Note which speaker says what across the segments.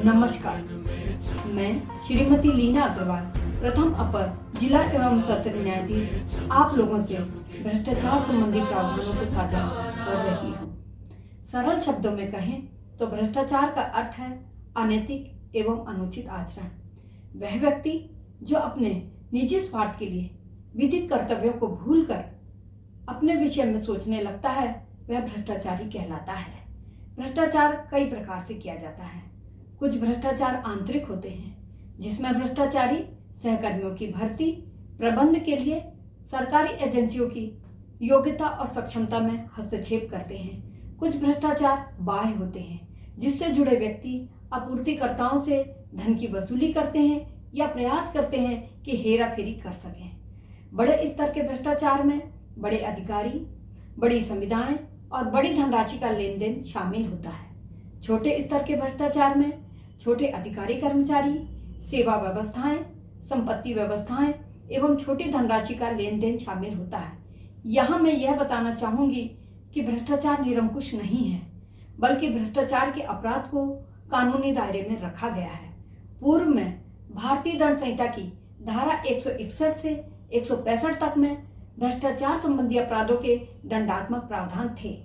Speaker 1: नमस्कार, मैं श्रीमती लीना अग्रवाल, प्रथम अपर जिला एवं सत्र न्यायाधीश आप लोगों से भ्रष्टाचार संबंधी प्रावधानों को साझा कर रही हूँ। सरल शब्दों में कहें तो भ्रष्टाचार का अर्थ है अनैतिक एवं अनुचित आचरण। वह व्यक्ति जो अपने निजी स्वार्थ के लिए विधिक कर्तव्यों को भूलकर अपने विषय में सोचने लगता है, वह भ्रष्टाचारी कहलाता है। भ्रष्टाचार कई प्रकार से किया जाता है। कुछ भ्रष्टाचार आंतरिक होते हैं, जिसमें भ्रष्टाचारी सहकर्मियों की भर्ती, प्रबंध के लिए सरकारी एजेंसियों की योग्यता और सक्षमता में हस्तक्षेप करते हैं। कुछ भ्रष्टाचार बाह्य होते हैं, जिससे जुड़े व्यक्ति आपूर्तिकर्ताओं से धन की वसूली करते हैं या प्रयास करते हैं कि हेरा फेरी कर सकें। बड़े स्तर के भ्रष्टाचार में बड़े अधिकारी, बड़ी संविदाएं और बड़ी धनराशि का लेन देन शामिल होता है। छोटे स्तर के भ्रष्टाचार में छोटे अधिकारी कर्मचारी, सेवा व्यवस्थाएं, संपत्ति व्यवस्थाएं एवं छोटी धनराशि का लेन देन शामिल होता है। यहाँ मैं यह बताना चाहूंगी कि भ्रष्टाचार निरंकुश नहीं है, बल्कि भ्रष्टाचार के अपराध को कानूनी दायरे में रखा गया है। पूर्व में भारतीय दंड संहिता की धारा 161 से 165 तक में भ्रष्टाचार संबंधी अपराधों के दंडात्मक प्रावधान थे।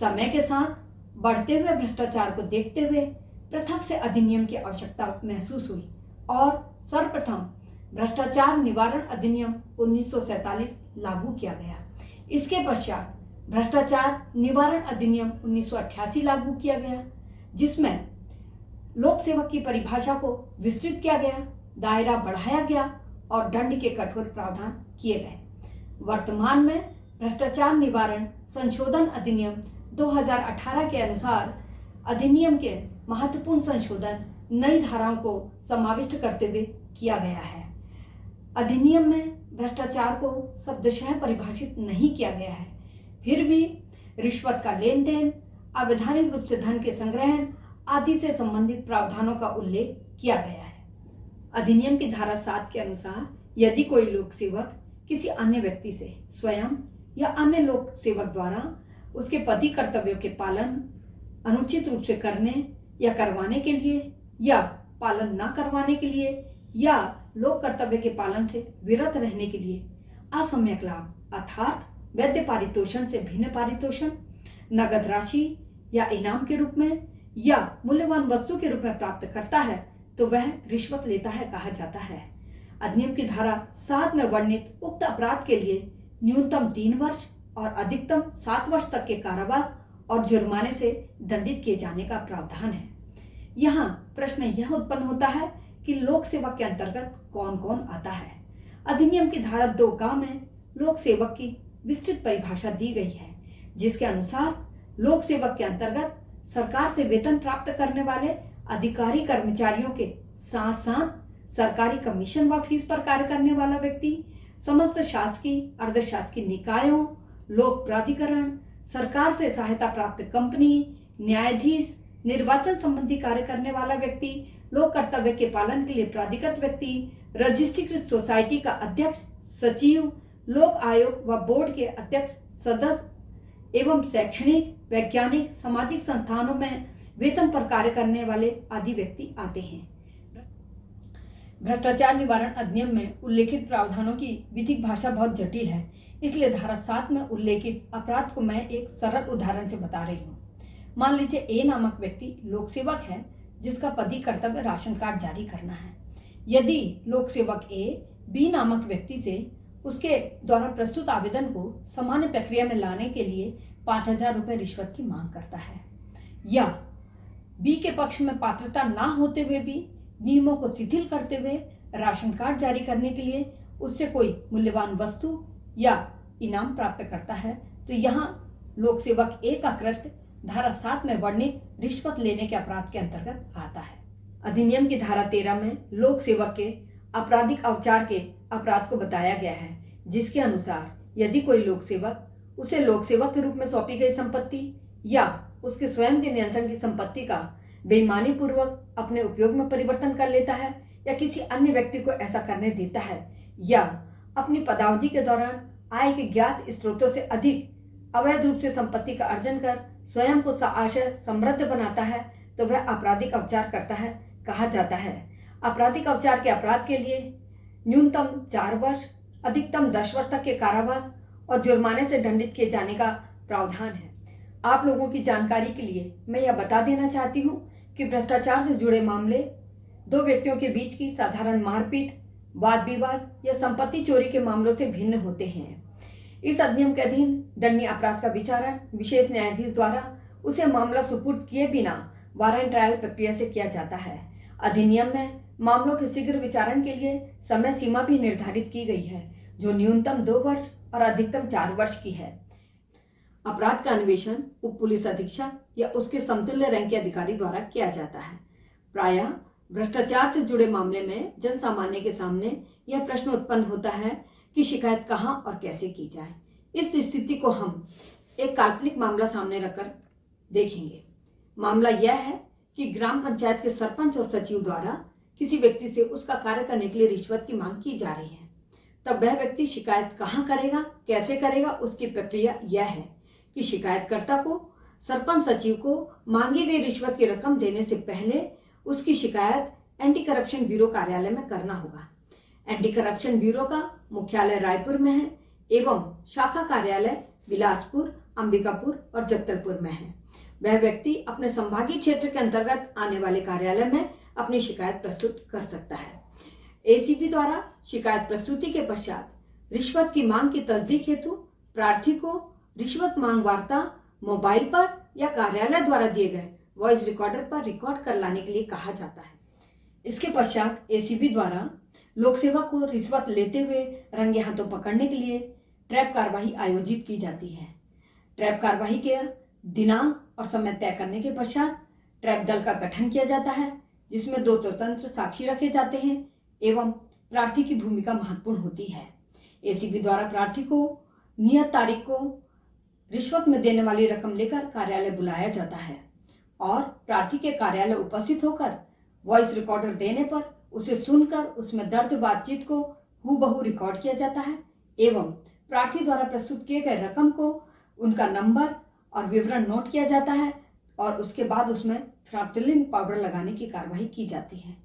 Speaker 1: समय के साथ बढ़ते हुए भ्रष्टाचार को देखते हुए पृथक से अधिनियम की आवश्यकता महसूस हुई और सर्वप्रथम भ्रष्टाचार निवारण अधिनियम 1947 लागू किया गया। इसके पश्चात भ्रष्टाचार निवारण अधिनियम 1988 लागू किया गया, जिसमें लोक सेवक की परिभाषा को विस्तृत किया गया, दायरा बढ़ाया गया और दंड के कठोर प्रावधान किए गए। वर्तमान में भ्रष्टाचार निवारण संशोधन अधिनियम 2018 के अनुसार अधिनियम के महत्वपूर्ण संशोधन नई धाराओं को समाविष्ट करते हुए किया गया है। अधिनियम में भ्रष्टाचार को शब्दशः परिभाषित नहीं किया गया है, फिर भी रिश्वत का लेन देन, अवैधानिक रूप से धन के संग्रहण आदि से संबंधित प्रावधानों का उल्लेख किया गया है। अधिनियम की धारा 7 के अनुसार यदि कोई लोक सेवक किसी अन्य व्यक्ति से स्वयं या अन्य लोक सेवक द्वारा उसके पति कर्तव्यों के पालन अनुचित रूप से करने या करवाने के लिए या पालन न करवाने के लिए या लोक कर्तव्य के पालन से विरत रहने के लिए असम्यक लाभ अर्थात वैध पारितोषण से भिन्न पारितोषण, नगद राशि या इनाम के रूप में या मूल्यवान वस्तु के रूप में प्राप्त करता है तो वह रिश्वत लेता है कहा जाता है। अधिनियम की धारा 7 में वर्णित उक्त अपराध के लिए न्यूनतम 3 वर्ष और अधिकतम 7 वर्ष तक के कारावास और जुर्माने से दंडित किए जाने का प्रावधान है। यहाँ प्रश्न यह उत्पन्न होता है कि लोक सेवक के अंतर्गत कौन कौन आता है। अधिनियम की धारा 2 में लोक सेवक की विस्तृत परिभाषा दी गई है, जिसके अनुसार लोक सेवक के अंतर्गत सरकार से वेतन प्राप्त करने वाले अधिकारी कर्मचारियों के साथ साथ सरकारी कमीशन व फीस पर कार्य करने वाला व्यक्ति, समस्त शासकीय अर्धशासकीय निकायों, लोक प्राधिकरण, सरकार से सहायता प्राप्त कंपनी, न्यायाधीश, निर्वाचन संबंधी कार्य करने वाला व्यक्ति, लोक कर्तव्य के पालन के लिए प्राधिकृत व्यक्ति, रजिस्ट्रीकृत सोसाइटी का अध्यक्ष, सचिव, लोक आयोग व बोर्ड के अध्यक्ष, सदस्य एवं शैक्षणिक, वैज्ञानिक, सामाजिक संस्थानों में वेतन पर कार्य करने वाले आदि व्यक्ति आते हैं। भ्रष्टाचार निवारण अधिनियम में उल्लेखित प्रावधानों की विधिक भाषा बहुत जटिल है, इसलिए धारा 7 में उल्लेखित अपराध को मैं एक सरल उदाहरण से बता रही हूँ। मान लीजिए ए नामक व्यक्ति लोक सेवक है, जिसका पदी कर्तव्य राशन कार्ड जारी करना है। यदि लोक सेवक ए बी नामक व्यक्ति से उसके द्वारा प्रस्तुत आवेदन को सामान्य प्रक्रिया में लाने के लिए 5,000 रुपये रिश्वत की मांग करता है, या बी के पक्ष में पात्रता ना होते हुए भी नियमों को शिथिल करते हुए राशन कार्ड जारी करने के लिए उससे कोई मूल्यवान वस्तु या इनाम प्राप्त करता है, तो यहाँ लोक सेवक ए का कृत्य धारा 7 में वर्णित रिश्वत लेने के अपराध के अंतर्गत आता है। अधिनियम की धारा 13 में लोक सेवक के आपराधिक अवचार के अपराध को बताया गया है, जिसके अनुसार यदि कोई लोक सेवक उसे लोक सेवक के रूप में सौंपी गई संपत्ति या उसके स्वयं के नियंत्रण की संपत्ति का बेईमानी पूर्वक अपने उपयोग में परिवर्तन कर लेता है या किसी अन्य व्यक्ति को ऐसा करने देता है या अपनी पदावधि के दौरान आय के ज्ञात स्रोतों से अधिक अवैध रूप से संपत्ति का अर्जन कर स्वयं को आशय समृद्ध बनाता है, तो वह आपराधिक अवचार करता है कहा जाता है। आपराधिक अवचार के अपराध के लिए न्यूनतम 4 वर्ष, अधिकतम 10 वर्ष तक के कारावास और जुर्माने से दंडित किए जाने का प्रावधान है। आप लोगों की जानकारी के लिए मैं यह बता देना चाहती हूँ कि भ्रष्टाचार से जुड़े मामले दो व्यक्तियों के बीच की साधारण मारपीट, वाद विवाद या संपत्ति चोरी के मामलों से भिन्न होते हैं। इस अधिनियम के अधीन दंडनीय अपराध का विचारण विशेष न्यायाधीश द्वारा उसे मामला सुपुर्द किए बिना वारंट ट्रायल प्रक्रिया से किया जाता है। अधिनियम में मामलों के शीघ्र विचारण के लिए समय सीमा भी निर्धारित की गई है, जो न्यूनतम 2 वर्ष और अधिकतम 4 वर्ष की है। अपराध का अन्वेषण उप पुलिस अधीक्षक या उसके समतुल्य रैंक के अधिकारी द्वारा किया जाता है। प्रायः भ्रष्टाचार से जुड़े मामले में जन सामान्य के सामने यह प्रश्न उत्पन्न होता है कि शिकायत कहां और कैसे की जाए। इस स्थिति को हम एक काल्पनिक मामला सामने रखकर देखेंगे। मामला यह है कि ग्राम पंचायत के सरपंच और सचिव द्वारा किसी व्यक्ति से उसका कार्य करने के लिए रिश्वत की मांग की जा रही है। तब वह व्यक्ति शिकायत कहां करेगा, कैसे करेगा, उसकी प्रक्रिया यह है कि शिकायतकर्ता को सरपंच सचिव को मांगी गई रिश्वत की रकम देने से पहले उसकी शिकायत एंटी करप्शन ब्यूरो कार्यालय में करना होगा। एंटी करप्शन ब्यूरो का मुख्यालय रायपुर में है एवं शाखा कार्यालय बिलासपुर, अंबिकापुर और जगदलपुर में है। वह व्यक्ति अपने संभागीय क्षेत्र के अंतर्गत आने वाले कार्यालय में अपनी शिकायत प्रस्तुत कर सकता है। एसीबी द्वारा शिकायत प्रस्तुति के पश्चात रिश्वत की मांग की तस्दीक हेतु प्रार्थी को रिश्वत मांग वार्ता मोबाइल पर या कार्यालय द्वारा दिए गए वॉइस रिकॉर्डर पर रिकॉर्ड कर लाने के लिए कहा जाता है। इसके पश्चात एसीबी द्वारा लोक सेवक को रिश्वत लेते हुए रंगे हाथों पकड़ने के लिए ट्रैप कार्यवाही आयोजित की जाती है। ट्रैप कार्यवाही के दिनांक और समय तय करने के पश्चात ट्रैप दल का गठन किया जाता है, जिसमें 2 स्वतंत्र साक्षी रखे जाते हैं एवं प्रार्थी की भूमिका महत्वपूर्ण होती है। एसीबी द्वारा प्रार्थी को नियत तारीख को रिश्वत में देने वाली रकम लेकर कार्यालय बुलाया जाता है और प्रार्थी के कार्यालय उपस्थित होकर वॉइस रिकॉर्डर देने पर उसे सुनकर उसमें दर्ज बातचीत को हूबहू रिकॉर्ड किया जाता है एवं प्रार्थी द्वारा प्रस्तुत किए गए रकम को उनका नंबर और विवरण नोट किया जाता है और उसके बाद उसमें फिनाप्थिलिन पाउडर लगाने की कार्रवाई की जाती है।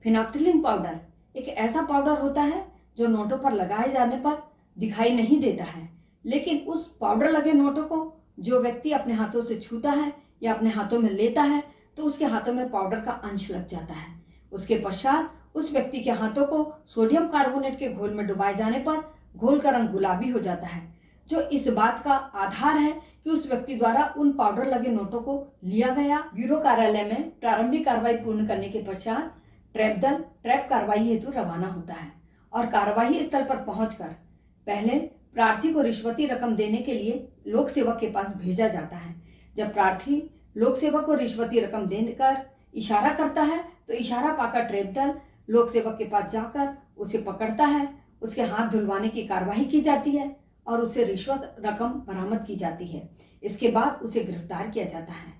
Speaker 1: फिनाप्थिलिन पाउडर एक ऐसा पाउडर होता है जो नोटों पर लगाए जाने पर दिखाई नहीं देता है, लेकिन उस पाउडर लगे नोटों को जो व्यक्ति अपने हाथों से छूता है या अपने हाथों में लेता है तो उसके हाथों में पाउडर का अंश लग जाता है। उसके पश्चात उस व्यक्ति के हाथों को सोडियम कार्बोनेट के घोल में डुबाए जाने पर घोल का रंग गुलाबी हो जाता है, जो इस बात का आधार है कि उस व्यक्ति द्वारा उन पाउडर लगे नोटों को लिया गया। ब्यूरो कार्यालय में प्रारंभिक कार्रवाई पूर्ण करने के पश्चात ट्रैप दल ट्रैप कार्रवाई हेतु रवाना होता है और कार्रवाई स्थल पर पहुंचकर पहले प्रार्थी को रिश्वती रकम देने के लिए लोक सेवक के पास भेजा जाता है। जब प्रार्थी लोक सेवक को रिश्वती रकम देकर इशारा करता है तो इशारा पाकर ट्रैप दल लोक सेवक के पास जाकर उसे पकड़ता है, उसके हाथ धुलवाने की कार्रवाई की जाती है और उसे रिश्वत रकम बरामद की जाती है। इसके बाद उसे गिरफ्तार किया जाता है।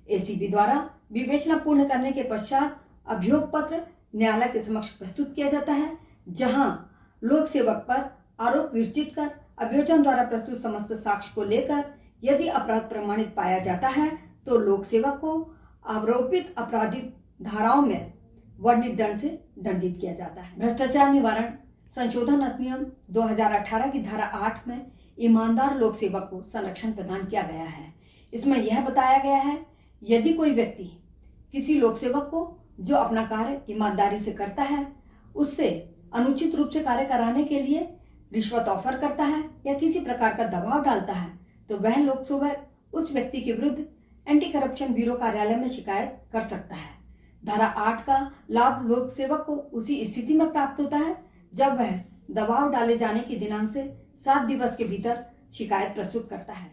Speaker 1: एसीबी द्वारा विवेचना पूर्ण करने के पश्चात अभियोग पत्र न्यायालय के समक्ष प्रस्तुत किया जाता है, जहां लोक सेवक पर आरोप विरचित कर अभियोजन द्वारा प्रस्तुत समस्त साक्ष्य को लेकर यदि अपराध प्रमाणित पाया जाता है तो लोक सेवक को आरोपित आपराधिक धाराओं में वर्णित दंड से दंडित किया जाता है। भ्रष्टाचार निवारण संशोधन अधिनियम 2018 की धारा 8 में ईमानदार लोक सेवक को संरक्षण प्रदान किया गया है। इसमें यह बताया गया है यदि कोई व्यक्ति किसी लोक सेवक को जो अपना कार्य ईमानदारी से करता है उससे अनुचित रूप से कार्य कराने के लिए रिश्वत ऑफर करता है या किसी प्रकार का दबाव डालता है तो वह लोक सेवक उस व्यक्ति के विरुद्ध एंटी करप्शन ब्यूरो कार्यालय में शिकायत कर सकता है। धारा 8 का लाभ लोक सेवक को उसी स्थिति में प्राप्त होता है जब वह दबाव डाले जाने के दिनांक से 7 दिवस के भीतर शिकायत प्रस्तुत करता है।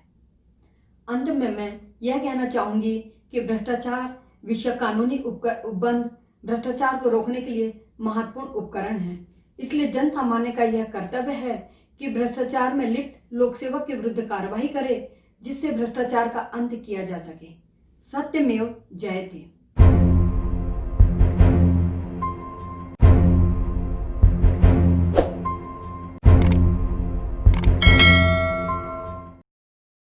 Speaker 1: अंत में मैं यह कहना चाहूंगी कि भ्रष्टाचार विषय कानूनी उपबंध भ्रष्टाचार को रोकने के लिए महत्वपूर्ण उपकरण है। इसलिए जन सामान्य का यह कर्तव्य है कि भ्रष्टाचार में लिप्त लोक सेवक के विरुद्ध कार्रवाई करे, जिससे भ्रष्टाचार का अंत किया जा सके। सत्यमेव जयते।